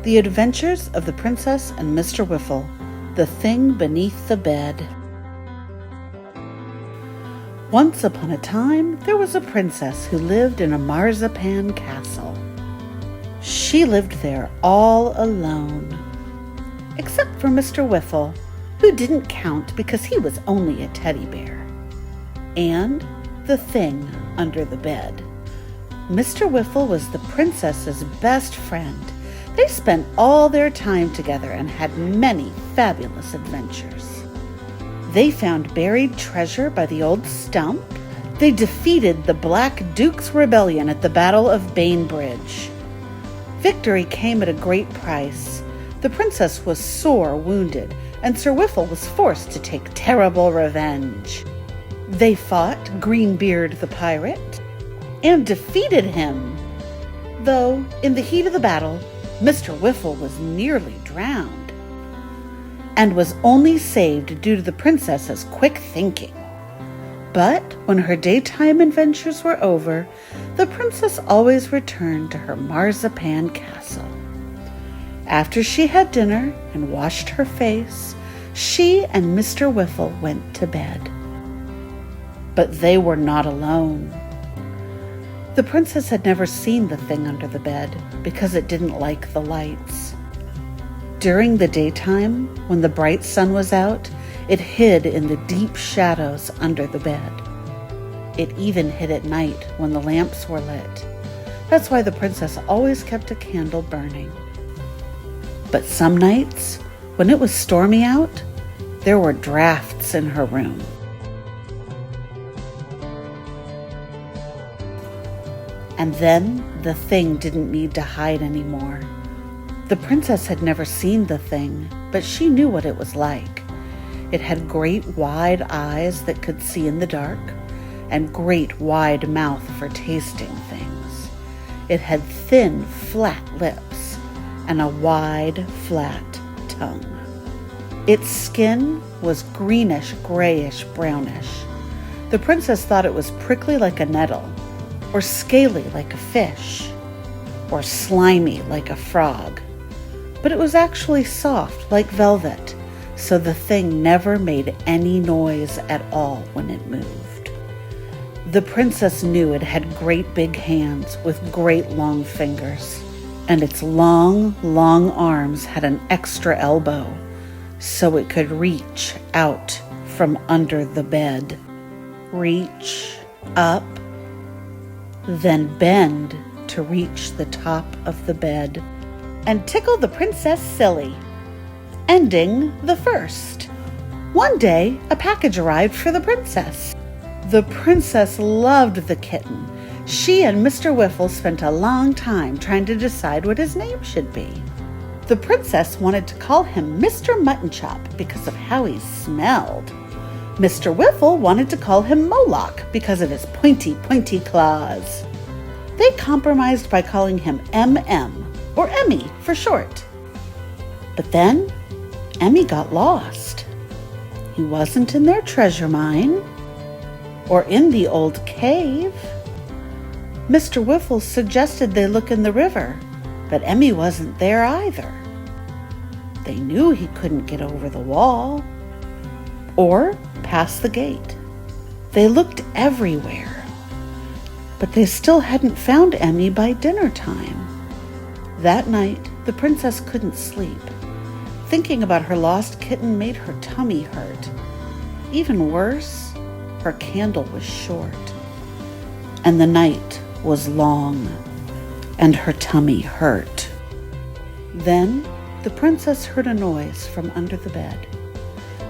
The Adventures of the Princess and Mr. Wiffle, The Thing Beneath the Bed. Once upon a time, there was a princess who lived in a marzipan castle. She lived there all alone, except for Mr. Wiffle, who didn't count because he was only a teddy bear, and the thing under the bed. Mr. Wiffle was the princess's best friend. They spent all their time together and had many fabulous adventures. They found buried treasure by the old stump. They defeated the Black Duke's rebellion at the Battle of Bainbridge. Victory came at a great price. The princess was sore wounded, and Sir Wiffle was forced to take terrible revenge. They fought Greenbeard the pirate and defeated him, though in the heat of the battle, Mr. Wiffle was nearly drowned and was only saved due to the princess's quick thinking. But when her daytime adventures were over, the princess always returned to her marzipan castle. After she had dinner and washed her face, she and Mr. Wiffle went to bed. But they were not alone. The princess had never seen the thing under the bed because it didn't like the lights. During the daytime, when the bright sun was out, it hid in the deep shadows under the bed. It even hid at night when the lamps were lit. That's why the princess always kept a candle burning. But some nights, when it was stormy out, there were drafts in her room. And then the thing didn't need to hide anymore. The princess had never seen the thing, but she knew what it was like. It had great wide eyes that could see in the dark, and great wide mouth for tasting things. It had thin, flat lips, and a wide, flat tongue. Its skin was greenish, grayish, brownish. The princess thought it was prickly like a nettle, or scaly like a fish, or slimy like a frog. But it was actually soft like velvet, so the thing never made any noise at all when it moved. The princess knew it had great big hands with great long fingers, and its long, long arms had an extra elbow, so it could reach out from under the bed. Reach up, then bend to reach the top of the bed and tickle the princess silly. Ending the first. One day, a package arrived for the princess. The princess loved the kitten. She and Mr. Wiffle spent a long time trying to decide what his name should be. The princess wanted to call him Mr. Muttonchop because of how he smelled. Mr. Wiffle wanted to call him Moloch because of his pointy, pointy claws. They compromised by calling him M.M., or Emmy for short. But then, Emmy got lost. He wasn't in their treasure mine, or in the old cave. Mr. Wiffle suggested they look in the river, but Emmy wasn't there either. They knew he couldn't get over the wall, or past the gate. They looked everywhere, but they still hadn't found Emmy by dinner time. That night, the princess couldn't sleep. Thinking about her lost kitten made her tummy hurt. Even worse, her candle was short, and the night was long, and her tummy hurt. Then the princess heard a noise from under the bed.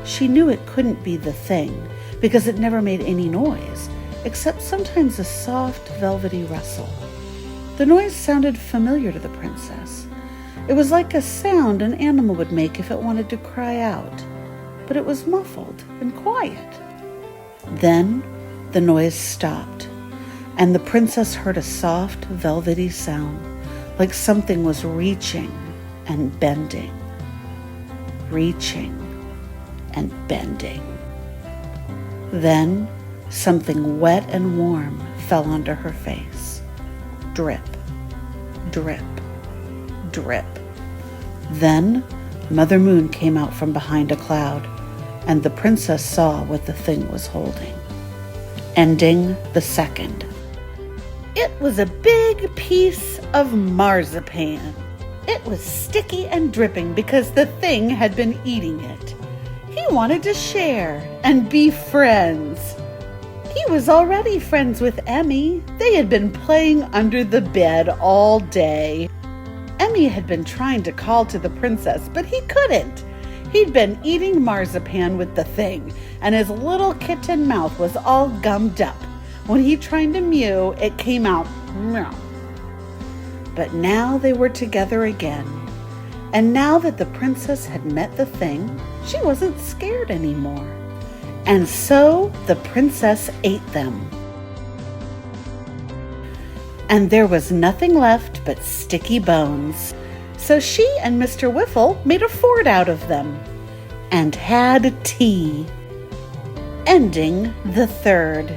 She knew it couldn't be the thing because it never made any noise, except sometimes a soft, velvety rustle. The noise sounded familiar to the princess. It was like a sound an animal would make if it wanted to cry out, but it was muffled and quiet. Then the noise stopped, and the princess heard a soft, velvety sound, like something was reaching and bending, reaching and bending. Then something wet and warm fell onto her face. Drip, drip, drip. Then Mother Moon came out from behind a cloud, and the princess saw what the thing was holding. Ending the second. It was a big piece of marzipan. It was sticky and dripping because the thing had been eating it. He wanted to share and be friends. He was already friends with Emmy. They had been playing under the bed all day. Emmy had been trying to call to the princess, but he couldn't. He'd been eating marzipan with the thing, and his little kitten mouth was all gummed up. When he tried to mew, it came out meow. But now they were together again. And now that the princess had met the thing, she wasn't scared anymore. And so the princess ate them. And there was nothing left but sticky bones. So she and Mr. Wiffle made a fort out of them and had tea. Ending the third.